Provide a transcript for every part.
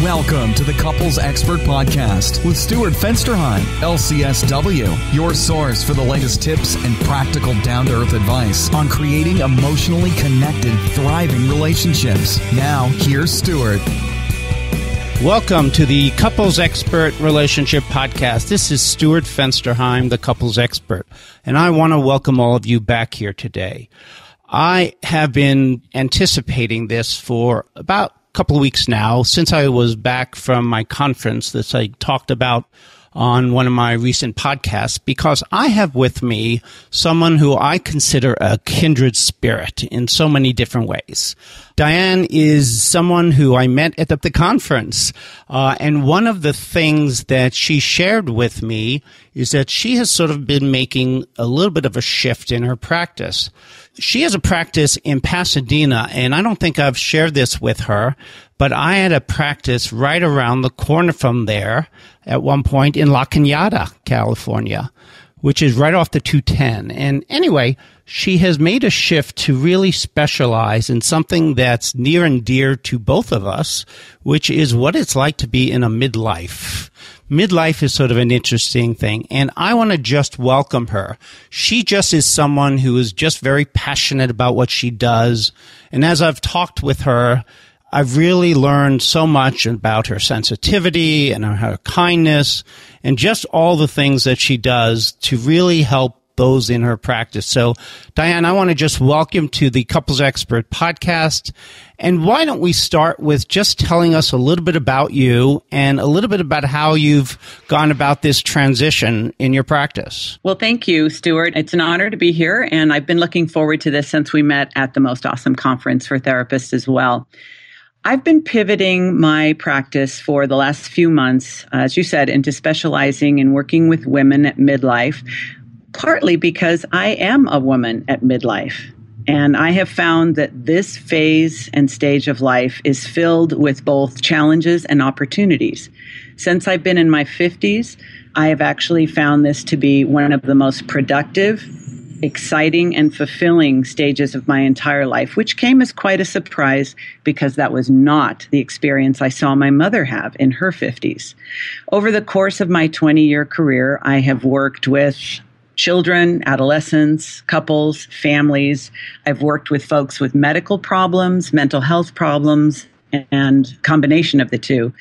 Welcome to the Couples Expert Podcast with Stuart Fensterheim, LCSW, your source for the latest tips and practical down-to-earth advice on creating emotionally connected, thriving relationships. Now, here's Stuart. Welcome to the Couples Expert Relationship Podcast. This is Stuart Fensterheim, the Couples Expert, and I want to welcome all of you back here today. I have been anticipating this for about couple of weeks now, since I was back from my conference that I talked about on one of my recent podcasts, because I have with me someone who I consider a kindred spirit in so many different ways. Diane is someone who I met at the conference, and one of the things that she shared with me is that she has sort of been making a little bit of a shift in her practice. She has a practice in Pasadena, and I don't think I've shared this with her, but I had a practice right around the corner from there at one point in La Cañada, California, which is right off the 210. And anyway, she has made a shift to really specialize in something that's near and dear to both of us, which is what it's like to be in a midlife. Midlife is sort of an interesting thing, and I want to just welcome her. She just is someone who is just very passionate about what she does, and as I've talked with her, I've really learned so much about her sensitivity and her kindness and just all the things that she does to really help those in her practice. So, Diane, I want to just welcome to the Couples Expert Podcast. And why don't we start with just telling us a little bit about you and a little bit about how you've gone about this transition in your practice? Well, thank you, Stuart. It's an honor to be here, and I've been looking forward to this since we met at the Most Awesome Conference for Therapists as well. I've been pivoting my practice for the last few months, as you said, into specializing in working with women at midlife, partly because I am a woman at midlife. And I have found that this phase and stage of life is filled with both challenges and opportunities. Since I've been in my 50s, I have actually found this to be one of the most productive, exciting, and fulfilling stages of my entire life, which came as quite a surprise because that was not the experience I saw my mother have in her 50s. Over the course of my 20-year career, I have worked with children, adolescents, couples, families. I've worked with folks with medical problems, mental health problems, and combination of the two.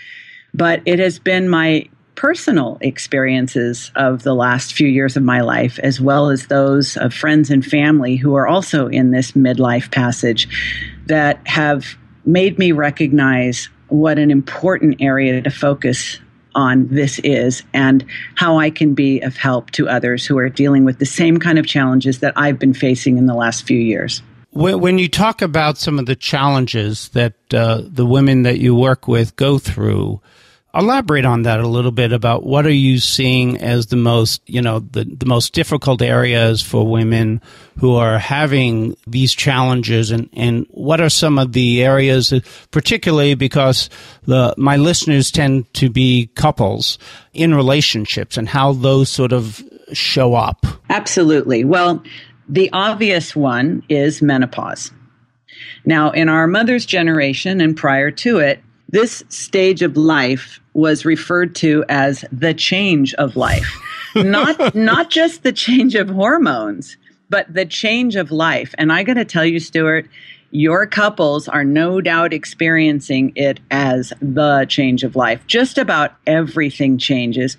But it has been my personal experiences of the last few years of my life, as well as those of friends and family who are also in this midlife passage, that have made me recognize what an important area to focus on this is and how I can be of help to others who are dealing with the same kind of challenges that I've been facing in the last few years. When you talk about some of the challenges that the women that you work with go through, elaborate on that a little bit about what are you seeing as the most, the most difficult areas for women who are having these challenges, and what are some of the areas, particularly because my listeners tend to be couples in relationships, and how those sort of show up? Absolutely. Well, the obvious one is menopause. Now, in our mother's generation and prior to it, this stage of life was referred to as the change of life. Not just the change of hormones, but the change of life. And I got to tell you, Stuart, your couples are no doubt experiencing it as the change of life. Just about everything changes.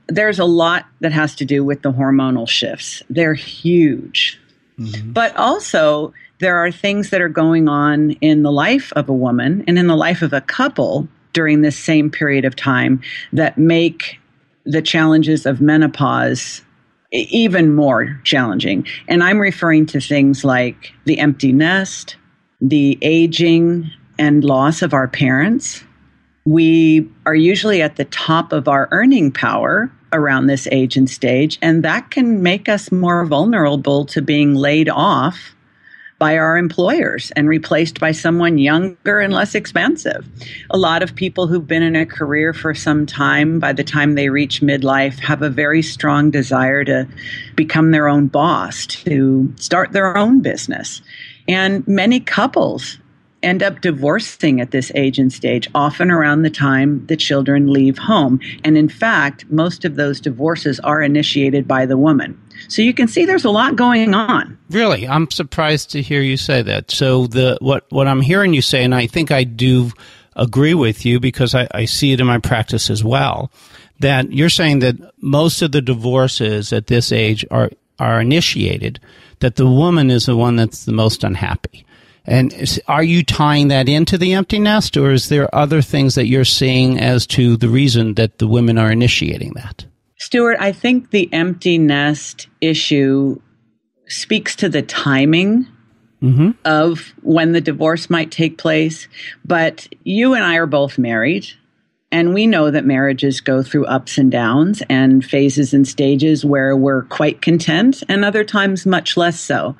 There's a lot that has to do with the hormonal shifts. They're huge. Mm-hmm. But also, there are things that are going on in the life of a woman and in the life of a couple during this same period of time that make the challenges of menopause even more challenging. And I'm referring to things like the empty nest, the aging and loss of our parents. We are usually at the top of our earning power around this age and stage, and that can make us more vulnerable to being laid off by our employers and replaced by someone younger and less expensive. A lot of people who've been in a career for some time, by the time they reach midlife, have a very strong desire to become their own boss, to start their own business. And many couples end up divorcing at this age and stage, often around the time the children leave home. And in fact, most of those divorces are initiated by the woman. So you can see there's a lot going on. Really? I'm surprised to hear you say that. So what I'm hearing you say, and I think I do agree with you because I see it in my practice as well, that you're saying that most of the divorces at this age are initiated, that the woman is the one that's the most unhappy. And are you tying that into the empty nest, or is there other things that you're seeing as to the reason that the women are initiating that? Stuart, I think the empty nest issue speaks to the timing of when the divorce might take place. But you and I are both married, and we know that marriages go through ups and downs and phases and stages where we're quite content and other times much less so.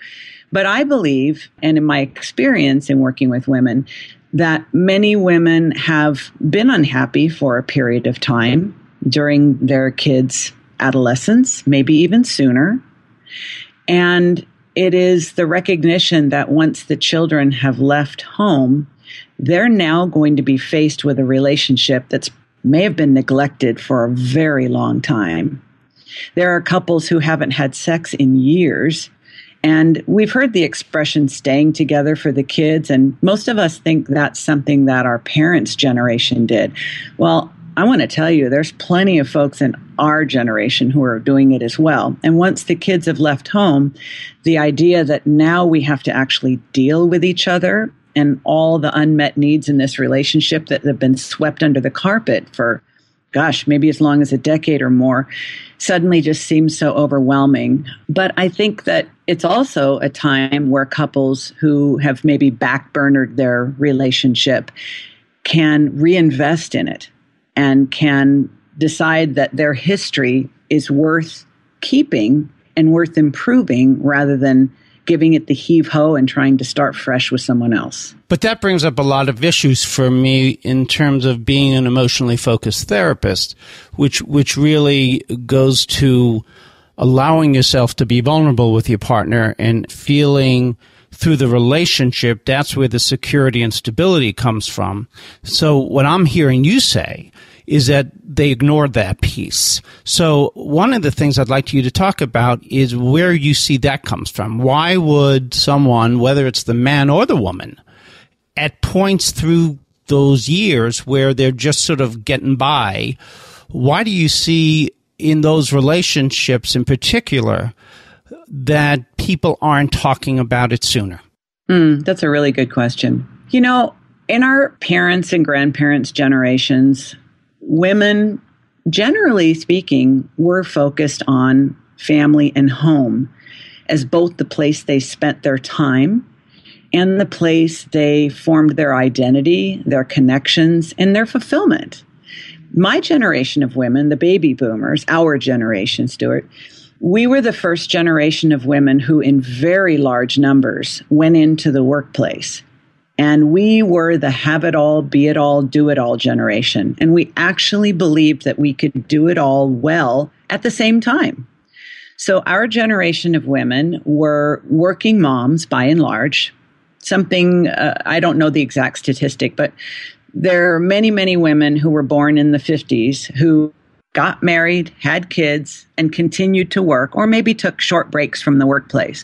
But I believe, and in my experience in working with women, that many women have been unhappy for a period of time during their kids' adolescence, maybe even sooner. And it is the recognition that once the children have left home, they're now going to be faced with a relationship that may have been neglected for a very long time. There are couples who haven't had sex in years, and we've heard the expression staying together for the kids, and most of us think that's something that our parents' generation did. Well, I want to tell you, there's plenty of folks in our generation who are doing it as well. And once the kids have left home, the idea that now we have to actually deal with each other and all the unmet needs in this relationship that have been swept under the carpet for, maybe as long as a decade or more, suddenly just seems so overwhelming. But I think that it's also a time where couples who have maybe backburnered their relationship can reinvest in it and can decide that their history is worth keeping and worth improving rather than giving it the heave-ho and trying to start fresh with someone else. But that brings up a lot of issues for me in terms of being an emotionally focused therapist, which really goes to allowing yourself to be vulnerable with your partner and feeling through the relationship. That's where the security and stability comes from. So what I'm hearing you say is that they ignored that piece. So one of the things I'd like you to talk about is where you see that comes from. Why would someone, whether it's the man or the woman, at points through those years where they're just sort of getting by, why do you see in those relationships in particular that people aren't talking about it sooner? That's a really good question. You know, in our parents' and grandparents' generations, women, generally speaking, were focused on family and home as both the place they spent their time and the place they formed their identity, their connections, and their fulfillment. My generation of women, the baby boomers, our generation, Stuart, we were the first generation of women who in very large numbers went into the workplace. And we were the have it all, be it all, do it all generation. And we actually believed that we could do it all well at the same time. So our generation of women were working moms by and large. Something, I don't know the exact statistic, but there are many, many women who were born in the 50s who got married, had kids, and continued to work, or maybe took short breaks from the workplace.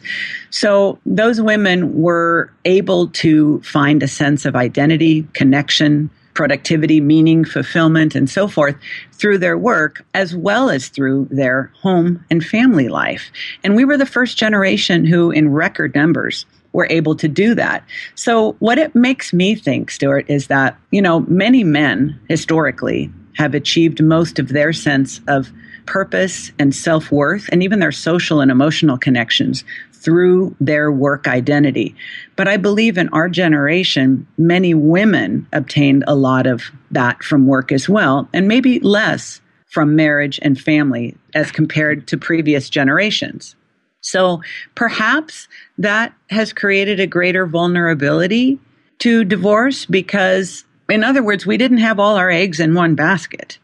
So those women were able to find a sense of identity, connection, productivity, meaning, fulfillment, and so forth through their work, as well as through their home and family life. And we were the first generation who, in record numbers, were able to do that. So what it makes me think, Stuart, is that, many men historically have achieved most of their sense of purpose and self-worth and even their social and emotional connections through their work identity. But I believe in our generation, many women obtained a lot of that from work as well, and maybe less from marriage and family as compared to previous generations. So perhaps that has created a greater vulnerability to divorce because, in other words, we didn't have all our eggs in one basket.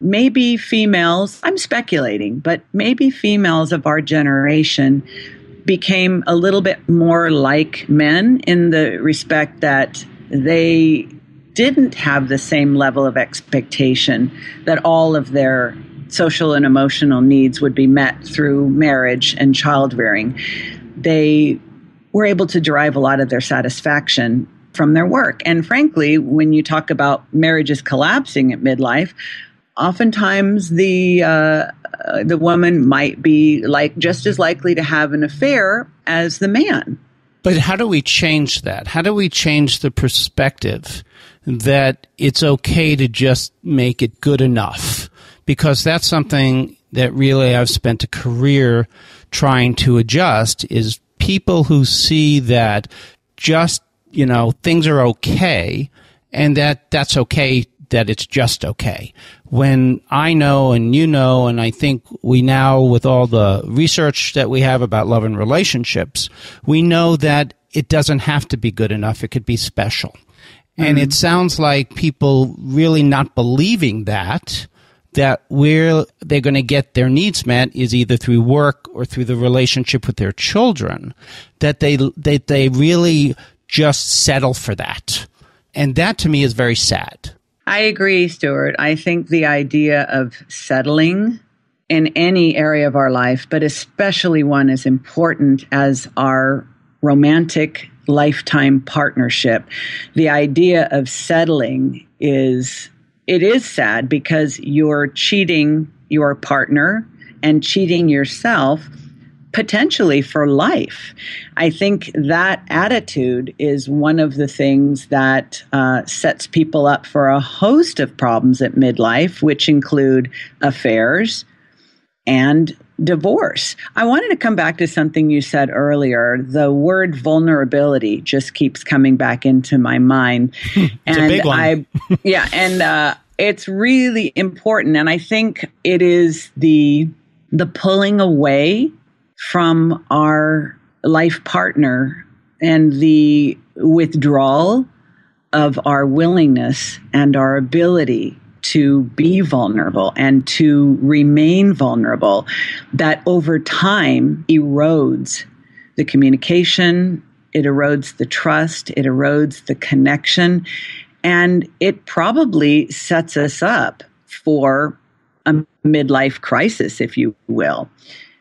Maybe females, I'm speculating, but maybe females of our generation became a little bit more like men in the respect that they didn't have the same level of expectation that all of their social and emotional needs would be met through marriage and child rearing. They were able to derive a lot of their satisfaction from their work. And frankly, when you talk about marriages collapsing at midlife, oftentimes the woman might be just as likely to have an affair as the man. But how do we change that? How do we change the perspective that it's okay to just make it good enough? Because that's something that really I've spent a career trying to adjust, is people who see that just, things are okay and that's okay, that it's just okay. When I know and and I think we now, with all the research that we have about love and relationships, we know that it doesn't have to be good enough. It could be special. Mm-hmm. And it sounds like people really not believing that where they're going to get their needs met is either through work or through the relationship with their children, that they really just settle for that. And that to me is very sad. I agree, Stuart. I think the idea of settling in any area of our life, but especially one as important as our romantic lifetime partnership, the idea of settling is sad because you're cheating your partner and cheating yourself potentially for life. I think that attitude is one of the things that sets people up for a host of problems at midlife, which include affairs and divorce. I wanted to come back to something you said earlier. The word vulnerability just keeps coming back into my mind. It's a big one. It's really important. And I think it is the pulling away from our life partner and the withdrawal of our willingness and our ability to be vulnerable and to remain vulnerable, that over time erodes the communication, it erodes the trust, it erodes the connection, and it probably sets us up for a midlife crisis, if you will,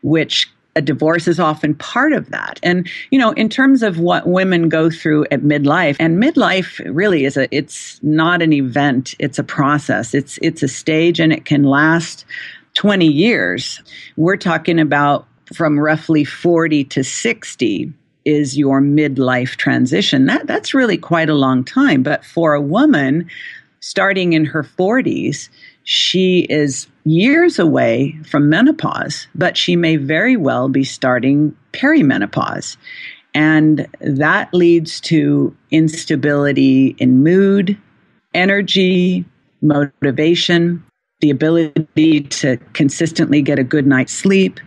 which a divorce is often part of that. And, in terms of what women go through at midlife, and midlife really it's not an event, it's a process. It's a stage, and it can last 20 years. We're talking about from roughly 40 to 60 is your midlife transition. That's really quite a long time. But for a woman starting in her 40s, she is years away from menopause, but she may very well be starting perimenopause. And that leads to instability in mood, energy, motivation, the ability to consistently get a good night's sleep.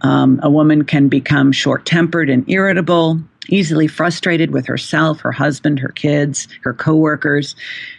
A woman can become short-tempered and irritable, easily frustrated with herself, her husband, her kids, her coworkers.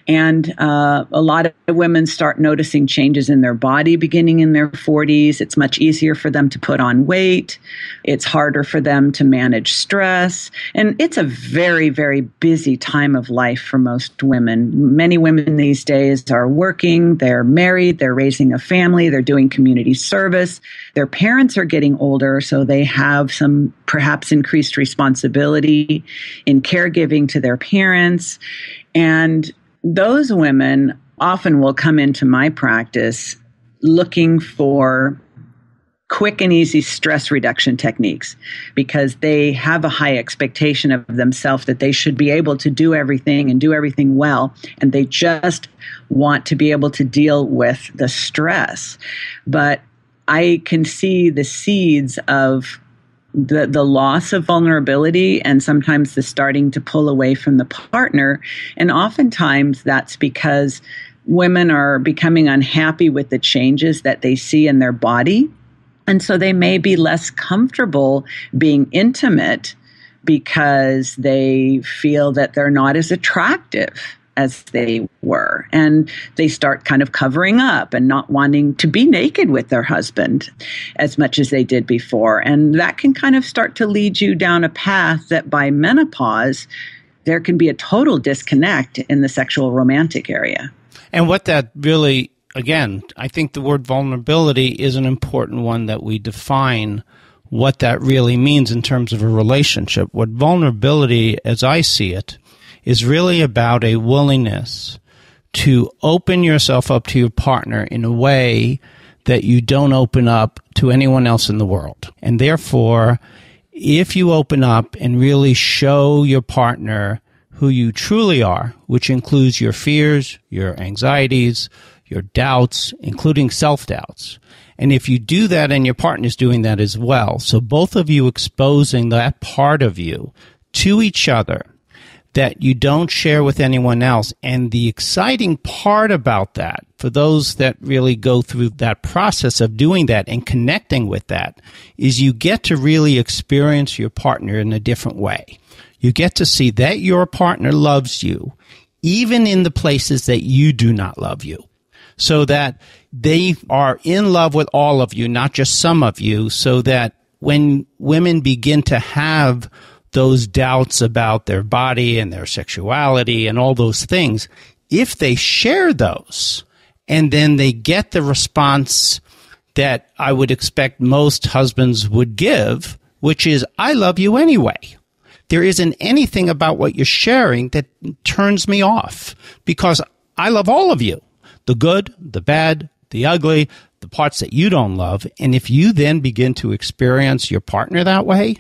And a lot of women start noticing changes in their body beginning in their 40s. It's much easier for them to put on weight. It's harder for them to manage stress. And it's a very, very busy time of life for most women. Many women these days are working, they're married, they're raising a family, they're doing community service. Their parents are getting older, so they have some perhaps increased responsibility in caregiving to their parents. And those women often will come into my practice looking for quick and easy stress reduction techniques because they have a high expectation of themselves that they should be able to do everything and do everything well. And they just want to be able to deal with the stress. But I can see the seeds of the loss of vulnerability and sometimes the starting to pull away from the partner. And oftentimes that's because women are becoming unhappy with the changes that they see in their body. And so they may be less comfortable being intimate because they feel that they're not as attractive as they were. And they start kind of covering up and not wanting to be naked with their husband as much as they did before. And that can kind of start to lead you down a path that by menopause, there can be a total disconnect in the sexual romantic area. And what that really, again, I think the word vulnerability is an important one that we define what that really means in terms of a relationship. What vulnerability, as I see it, is really about a willingness to open yourself up to your partner in a way that you don't open up to anyone else in the world. And therefore, if you open up and really show your partner who you truly are, which includes your fears, your anxieties, your doubts, including self-doubts, and if you do that and your partner is doing that as well, so both of you exposing that part of you to each other that you don't share with anyone else. And the exciting part about that, for those that really go through that process of doing that and connecting with that, is you get to really experience your partner in a different way. You get to see that your partner loves you, even in the places that you do not love you, so that they are in love with all of you, not just some of you, so that when women begin to have those doubts about their body and their sexuality and all those things, if they share those and then they get the response that I would expect most husbands would give, which is, I love you anyway. There isn't anything about what you're sharing that turns me off because I love all of you, the good, the bad, the ugly, the parts that you don't love. And if you then begin to experience your partner that way,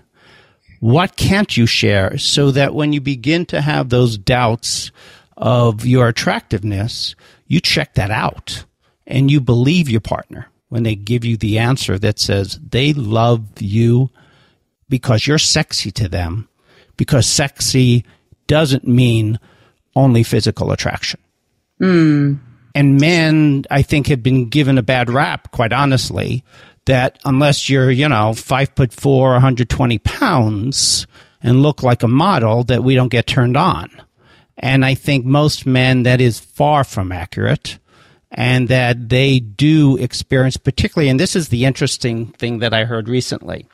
what can't you share so that when you begin to have those doubts of your attractiveness, you check that out and you believe your partner when they give you the answer that says they love you because you're sexy to them, because sexy doesn't mean only physical attraction. And men, I think, have been given a bad rap, quite honestly, that unless you're, 5'4", 120 pounds and look like a model, that we don't get turned on. And I think most men, that is far from accurate, and that they do experience, particularly, and this is the interesting thing that I heard recently,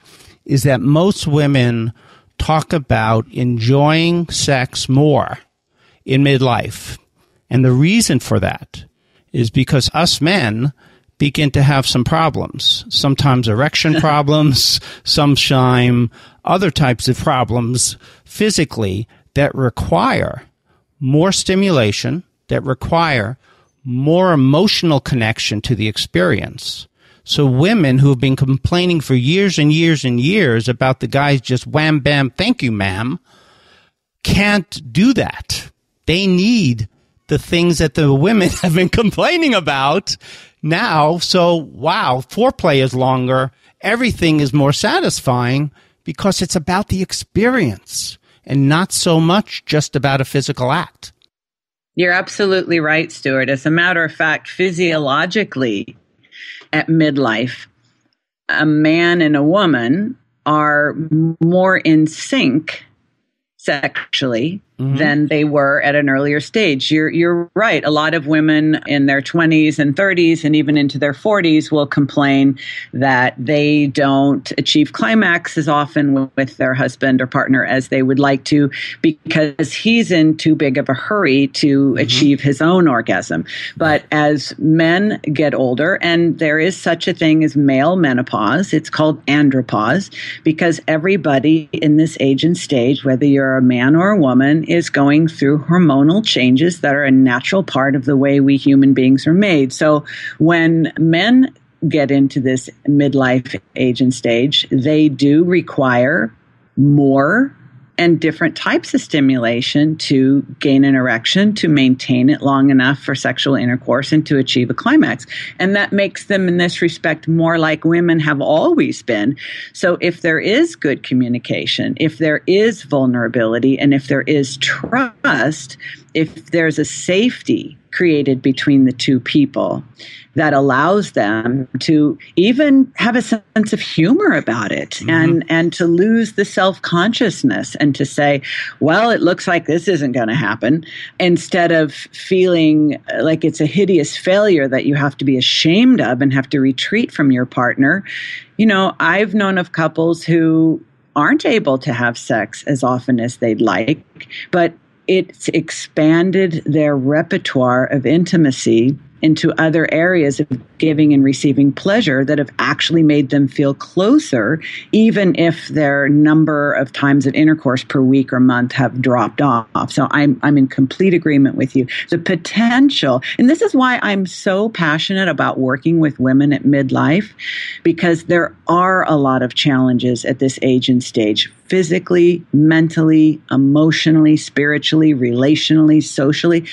is that most women talk about enjoying sex more in midlife. And the reason for that is because us men begin to have some problems, sometimes erection problems, sometimes other types of problems physically that require more stimulation, that require more emotional connection to the experience. So women who have been complaining for years and years and years about the guys just wham, bam, thank you, ma'am, can't do that. They need the things that the women have been complaining about now. So, wow, foreplay is longer. Everything is more satisfying because it's about the experience and not so much just about a physical act. You're absolutely right, Stuart. As a matter of fact, physiologically, at midlife, a man and a woman are more in sync sexually than they were at an earlier stage. You're right. A lot of women in their 20s and 30s and even into their 40s will complain that they don't achieve climax as often with their husband or partner as they would like to because he's in too big of a hurry to achieve his own orgasm. But as men get older, and there is such a thing as male menopause, it's called andropause, because everybody in this age and stage, whether you're a man or a woman, is going through hormonal changes that are a natural part of the way we human beings are made. So when men get into this midlife age and stage, they do require more and different types of stimulation to gain an erection, to maintain it long enough for sexual intercourse, and to achieve a climax. And that makes them, in this respect, more like women have always been. So if there is good communication, if there is vulnerability, and if there is trust, if there's a safety created between the two people that allows them to even have a sense of humor about it, and to lose the self-consciousness and to say, well, it looks like this isn't going to happen, instead of feeling like it's a hideous failure that you have to be ashamed of and have to retreat from your partner. I've known of couples who aren't able to have sex as often as they'd like, but it's expanded their repertoire of intimacy into other areas of giving and receiving pleasure that have actually made them feel closer, even if their number of times of intercourse per week or month have dropped off. So I'm in complete agreement with you. The potential, and this is why I'm so passionate about working with women at midlife, because there are a lot of challenges at this age and stage, physically, mentally, emotionally, spiritually, relationally, socially.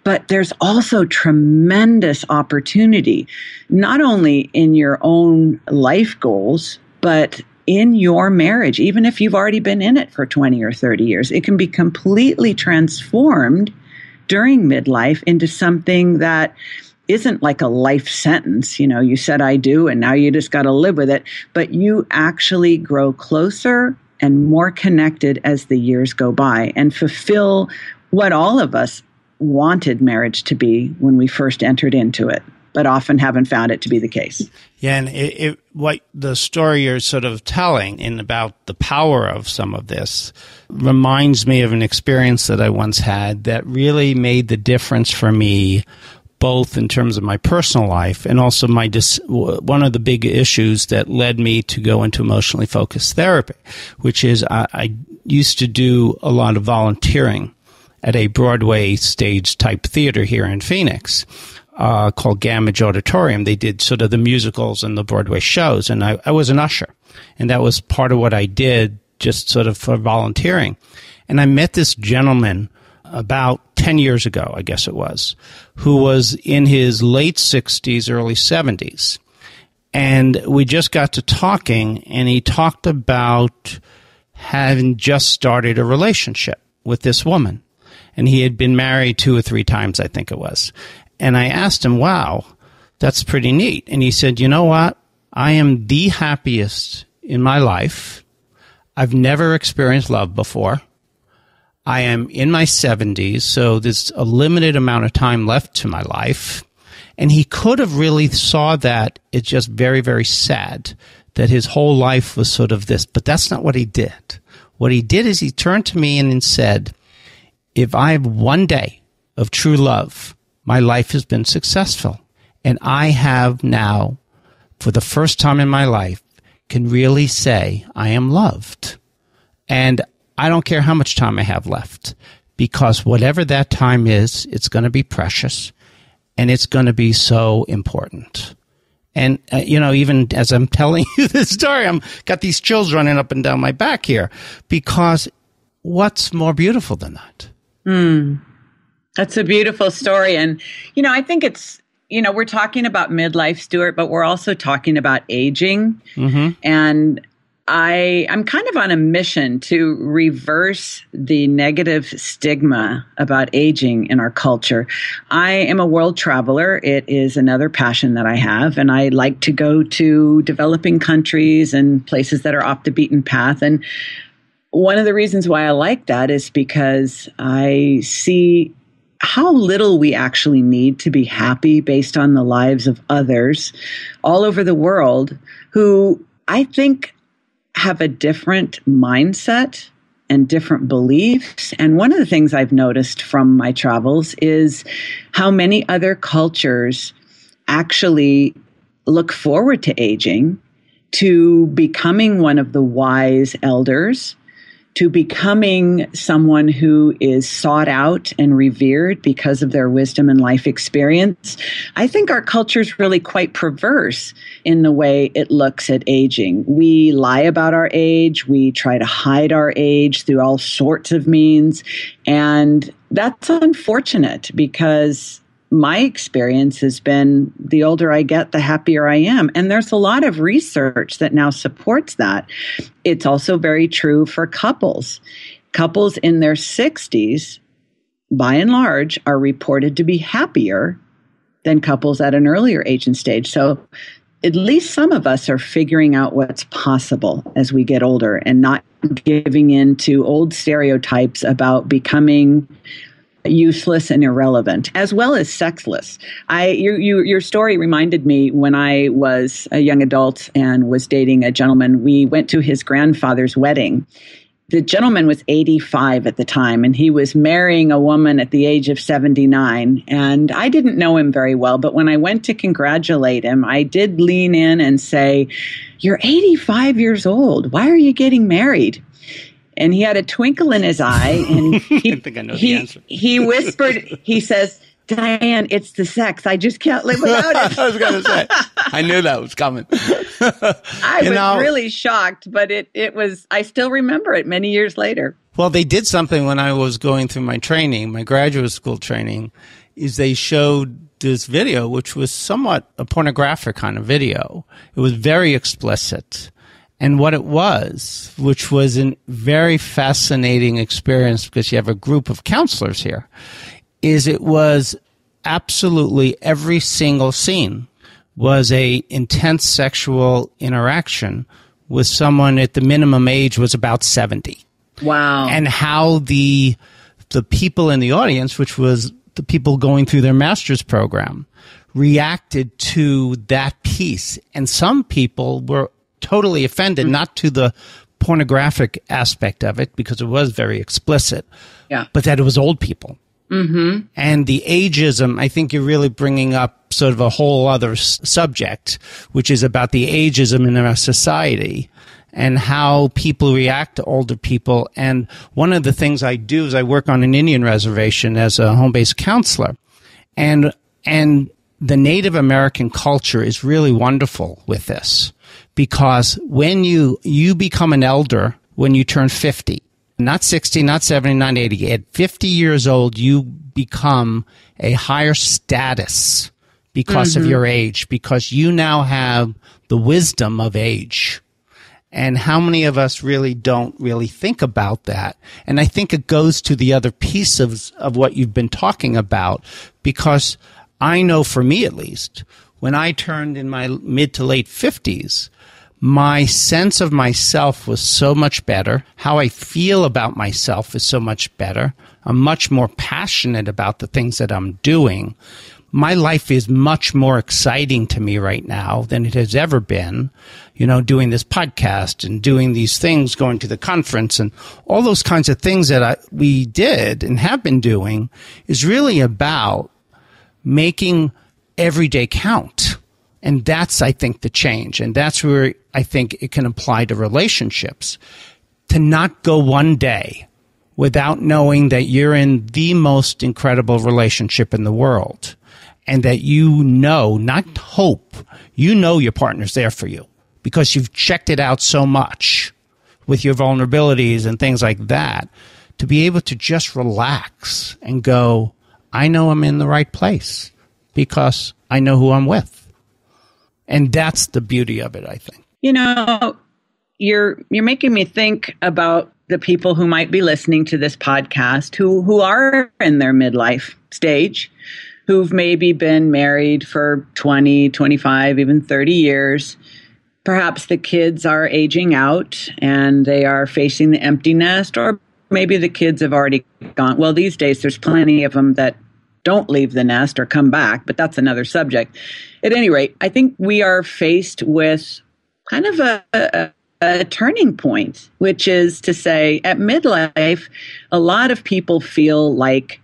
But there's also tremendous opportunity, not only in your own life goals, but in your marriage. Even if you've already been in it for 20 or 30 years, it can be completely transformed during midlife into something that isn't like a life sentence. You said I do, and now you just got to live with it. But you actually grow closer and more connected as the years go by and fulfill what all of us wanted marriage to be when we first entered into it, but often haven't found it to be the case. Yeah, and what the story you're sort of telling in about the power of some of this reminds me of an experience that I once had that really made the difference for me, both in terms of my personal life and also one of the big issues that led me to go into emotionally focused therapy, which is I used to do a lot of volunteering at a Broadway stage type theater here in Phoenix called Gamage Auditorium. They did sort of the musicals and the Broadway shows, and I was an usher. And that was part of what I did just sort of for volunteering. And I met this gentleman about 10 years ago, I guess it was, who was in his late 60s, early 70s. And we just got to talking, and he talked about having just started a relationship with this woman. And he had been married 2 or 3 times, I think it was. And I asked him, wow, that's pretty neat. And he said, you know what? I am the happiest in my life. I've never experienced love before. I am in my 70s, so there's a limited amount of time left to my life. And he could have really saw that it's just very, very sad that his whole life was sort of this. But that's not what he did. What he did is he turned to me and said, if I have one day of true love, my life has been successful. And I have now, for the first time in my life, can really say I am loved. And I don't care how much time I have left, because whatever that time is, it's going to be precious and it's going to be so important. And, even as I'm telling you this story, got these chills running up and down my back here, because what's more beautiful than that? That's a beautiful story. And, I think it's, we're talking about midlife, Stuart, but we're also talking about aging. And I'm kind of on a mission to reverse the negative stigma about aging in our culture. I am a world traveler. It is another passion that I have, and I like to go to developing countries and places that are off the beaten path. And one of the reasons why I like that is because I see how little we actually need to be happy based on the lives of others all over the world who I think have a different mindset and different beliefs. And one of the things I've noticed from my travels is how many other cultures actually look forward to aging, to becoming one of the wise elders, to becoming someone who is sought out and revered because of their wisdom and life experience. I think our culture is really quite perverse in the way it looks at aging. We lie about our age. We try to hide our age through all sorts of means. And that's unfortunate, because my experience has been the older I get, the happier I am. And there's a lot of research that now supports that. It's also very true for couples. Couples in their 60s by and large, are reported to be happier than couples at an earlier age and stage. So at least some of us are figuring out what's possible as we get older and not giving in to old stereotypes about becoming useless and irrelevant, as well as sexless. Your story reminded me when I was a young adult and was dating a gentleman. We went to his grandfather's wedding. The gentleman was 85 at the time, and he was marrying a woman at the age of 79. And I didn't know him very well, but when I went to congratulate him, I did lean in and say, "You're 85 years old. Why are you getting married?" And he had a twinkle in his eye, and I think I know the answer. He whispered, he says, "Diane, it's the sex. I just can't live without it." I was going to say, I knew that was coming. I was really shocked, but it was, I still remember it many years later. Well, they did something when I was going through my training, my graduate school training, is they showed this video, which was somewhat a pornographic kind of video. It was very explicit. And what it was, which was a very fascinating experience because you have a group of counselors here, is it was absolutely every single scene was a intense sexual interaction with someone at the minimum age was about 70. Wow. And how the people in the audience, which was the people going through their master's program, reacted to that piece. And some people were totally offended, not to the pornographic aspect of it, because it was very explicit, but that it was old people. Mm-hmm. And the ageism, I think you're really bringing up sort of a whole other subject, which is about the ageism in our society and how people react to older people. And one of the things I do is I work on an Indian reservation as a home-based counselor. And the Native American culture is really wonderful with this, because when you become an elder when you turn 50, not 60, not 70, not 80, at 50 years old, you become a higher status because of your age, because you now have the wisdom of age. And how many of us really don't really think about that? And I think it goes to the other piece of what you've been talking about, because I know for me at least, when I turned in my mid to late 50s, my sense of myself was so much better. How I feel about myself is so much better. I'm much more passionate about the things that I'm doing. My life is much more exciting to me right now than it has ever been, doing this podcast and doing these things, going to the conference and all those kinds of things that we did and have been doing is really about making every day count. And that's, I think, the change. And that's where I think it can apply to relationships. To not go one day without knowing that you're in the most incredible relationship in the world. And that not hope, your partner's there for you. Because you've checked it out so much with your vulnerabilities and things like that. To be able to just relax and go, I know I'm in the right place because I know who I'm with. And that's the beauty of it, I think. You're making me think about the people who might be listening to this podcast who are in their midlife stage, who've maybe been married for 20, 25, even 30 years. Perhaps the kids are aging out and they are facing the empty nest, or maybe the kids have already gone. Well, these days there's plenty of them that don't leave the nest or come back, but that's another subject. At any rate, I think we are faced with kind of a turning point, which is to say at midlife, a lot of people feel like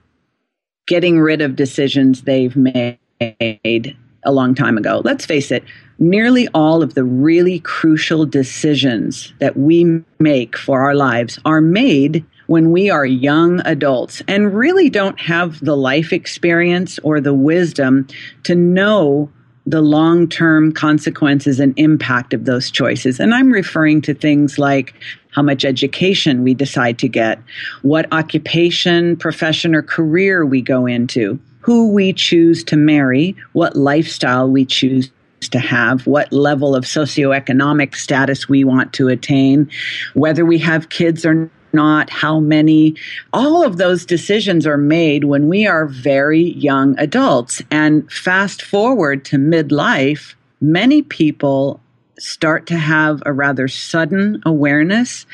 getting rid of decisions they've made a long time ago. Let's face it, nearly all of the really crucial decisions that we make for our lives are made when we are young adults and really don't have the life experience or the wisdom to know the long-term consequences and impact of those choices. And I'm referring to things like how much education we decide to get, what occupation, profession, or career we go into, who we choose to marry, what lifestyle we choose to have, what level of socioeconomic status we want to attain, whether we have kids or not, how many. All of those decisions are made when we are very young adults. And fast forward to midlife, many people start to have a rather sudden awareness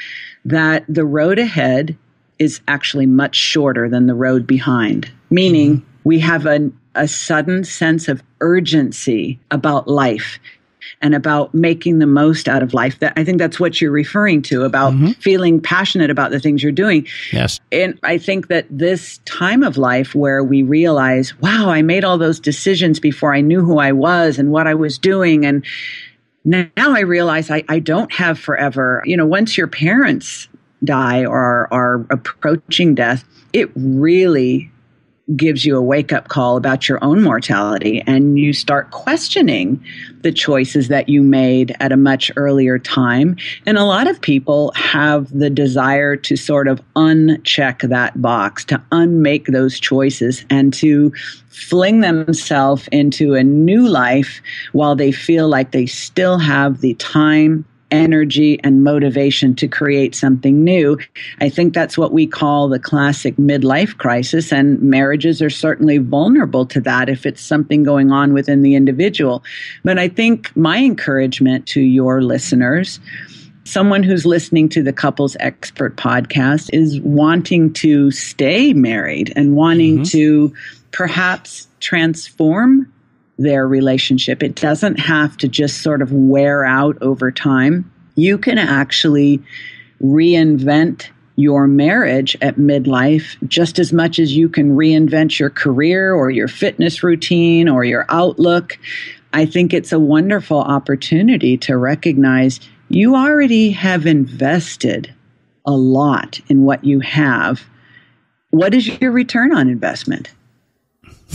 that the road ahead is actually much shorter than the road behind, meaning we have a sudden sense of urgency about life and about making the most out of life. That I think that's what you're referring to, about feeling passionate about the things you're doing. Yes. And I think that this time of life where we realize, wow, I made all those decisions before I knew who I was and what I was doing. And now I realize I don't have forever. You know, once your parents die or are approaching death, it really gives you a wake-up call about your own mortality, and you start questioning the choices that you made at a much earlier time. And a lot of people have the desire to sort of uncheck that box, to unmake those choices, and to fling themselves into a new life while they feel like they still have the time, energy, and motivation to create something new. I think that's what we call the classic midlife crisis, and marriages are certainly vulnerable to that if it's something going on within the individual. But I think my encouragement to your listeners, someone who's listening to the Couples Expert podcast, is wanting to stay married and wanting to perhaps transform their relationship. It doesn't have to just sort of wear out over time. You can actually reinvent your marriage at midlife just as much as you can reinvent your career or your fitness routine or your outlook. I think it's a wonderful opportunity to recognize you already have invested a lot in what you have. What is your return on investment?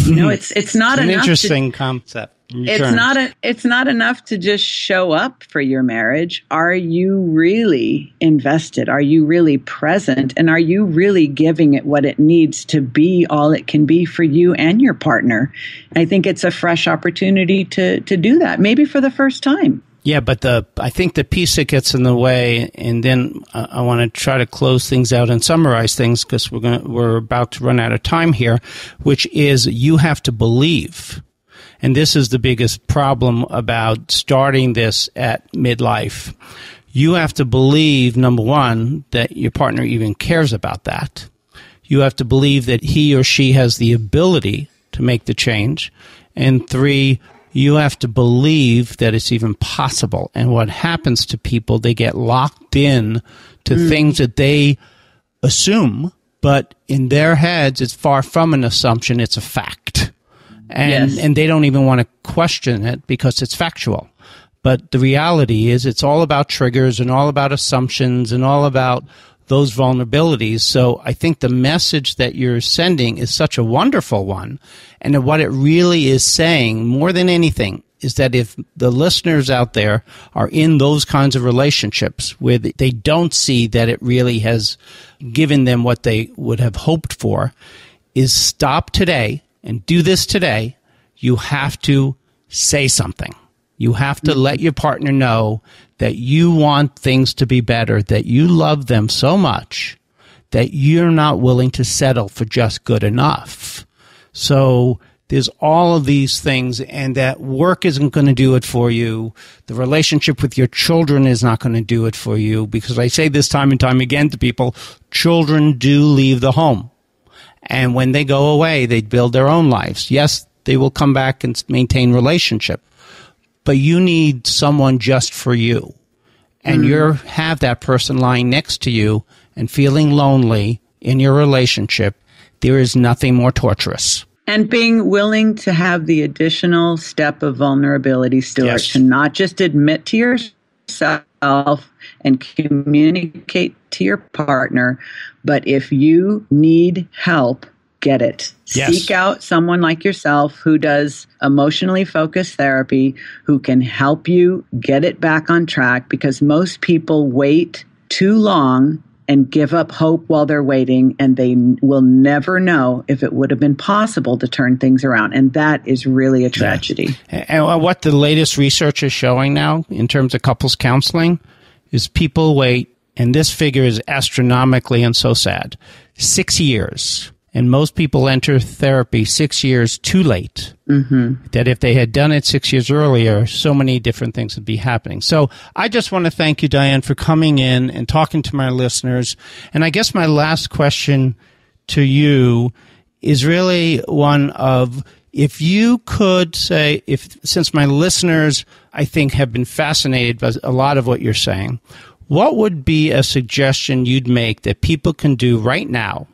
You know, it's not an enough. Interesting concept. It's not enough to just show up for your marriage. Are you really invested? Are you really present? And are you really giving it what it needs to be all it can be for you and your partner? I think it's a fresh opportunity to do that, maybe for the first time. Yeah, but I think the piece that gets in the way, and then I want to try to close things out and summarize things because we're about to run out of time here, which is you have to believe. And this is the biggest problem about starting this at midlife. You have to believe, number one, that your partner even cares about that. You have to believe that he or she has the ability to make the change. And three, you have to believe that it's even possible. And what happens to people, they get locked in to things that they assume, but in their heads, it's far from an assumption. It's a fact. And they don't even want to question it because it's factual. But the reality is it's all about triggers and all about assumptions and all about those vulnerabilities. So I think the message that you're sending is such a wonderful one. And what it really is saying, more than anything, is that if the listeners out there are in those kinds of relationships where they don't see that it really has given them what they would have hoped for, is stop today and do this today. You have to say something. You have to let your partner know that you want things to be better, that you love them so much that you're not willing to settle for just good enough. So there's all of these things, and that work isn't going to do it for you. The relationship with your children is not going to do it for you, because I say this time and time again to people, children do leave the home. And when they go away, they build their own lives. Yes, they will come back and maintain relationship. But you need someone just for you. And you have that person lying next to you and feeling lonely in your relationship. There is nothing more torturous. And being willing to have the additional step of vulnerability, Stuart, to not just admit to yourself and communicate to your partner, but if you need help, get it. Yes. Seek out someone like yourself who does emotionally focused therapy, who can help you get it back on track, because most people wait too long and give up hope while they're waiting, and they will never know if it would have been possible to turn things around. And that is really a tragedy. Yeah. And what the latest research is showing now in terms of couples counseling is people wait and this figure is astronomically and so sad, 6 years. And most people enter therapy 6 years too late. Mm-hmm. That if they had done it 6 years earlier, so many different things would be happening. So I just want to thank you, Diane, for coming in and talking to my listeners. And I guess my last question to you is really one of, if you could say, since my listeners, I think, have been fascinated by a lot of what you're saying, what would be a suggestion you'd make that people can do right now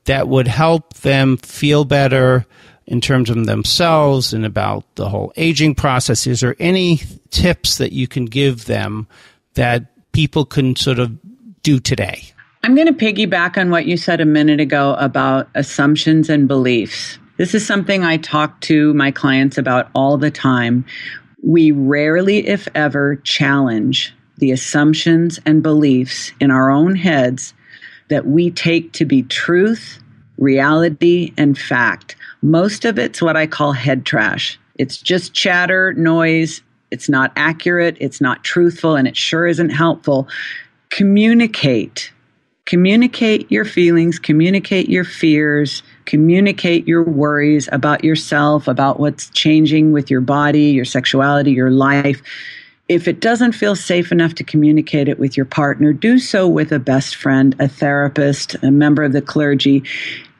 that would help them feel better in terms of themselves and about the whole aging process? Is there any tips that you can give them that people can sort of do today? I'm going to piggyback on what you said a minute ago about assumptions and beliefs. This is something I talk to my clients about all the time. We rarely, if ever, challenge the assumptions and beliefs in our own heads that we take to be truth, reality, and fact. Most of it's what I call head trash. It's just chatter, noise. It's not accurate. It's not truthful, and it sure isn't helpful. Communicate. Communicate your feelings, communicate your fears, communicate your worries about yourself, about what's changing with your body, your sexuality, your life. If it doesn't feel safe enough to communicate it with your partner, do so with a best friend, a therapist, a member of the clergy,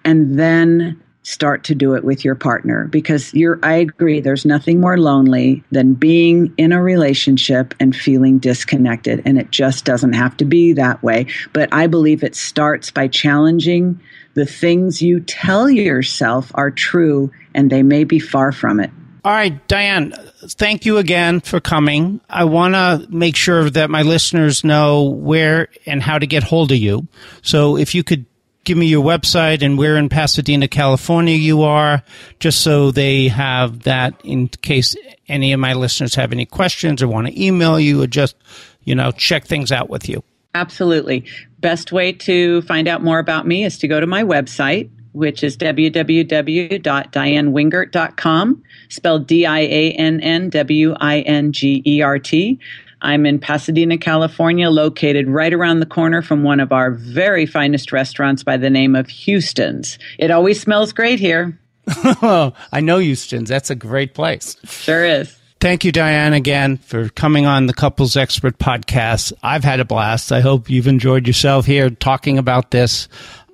and then start to do it with your partner. Because I agree, there's nothing more lonely than being in a relationship and feeling disconnected. And it just doesn't have to be that way. But I believe it starts by challenging the things you tell yourself are true, and they may be far from it. All right, Diane, thank you again for coming. I want to make sure that my listeners know where and how to get hold of you. So if you could give me your website and where in Pasadena, California you are, just so they have that in case any of my listeners have any questions or want to email you or just, check things out with you. Absolutely. Best way to find out more about me is to go to my website, which is www.dianewingert.com, spelled DIANNWINGERT. I'm in Pasadena, California, located right around the corner from one of our very finest restaurants by the name of Houston's. It always smells great here. I know Houston's. That's a great place. Sure is. Thank you, Diane, again, for coming on the Couples Expert podcast. I've had a blast. I hope you've enjoyed yourself here talking about this.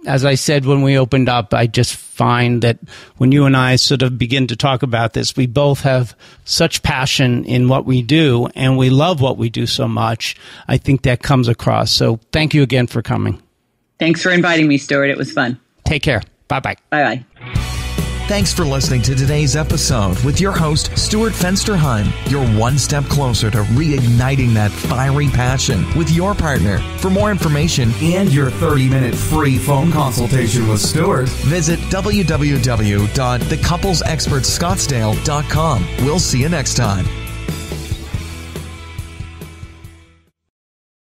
As I said when we opened up, I just find that when you and I sort of begin to talk about this, we both have such passion in what we do, and we love what we do so much. I think that comes across. So thank you again for coming. Thanks for inviting me, Stuart. It was fun. Take care. Bye-bye. Bye-bye. Thanks for listening to today's episode with your host, Stuart Fensterheim. You're one step closer to reigniting that fiery passion with your partner. For more information and your 30-minute free phone consultation with Stuart, visit www.thecouplesexpertscottsdale.com. We'll see you next time.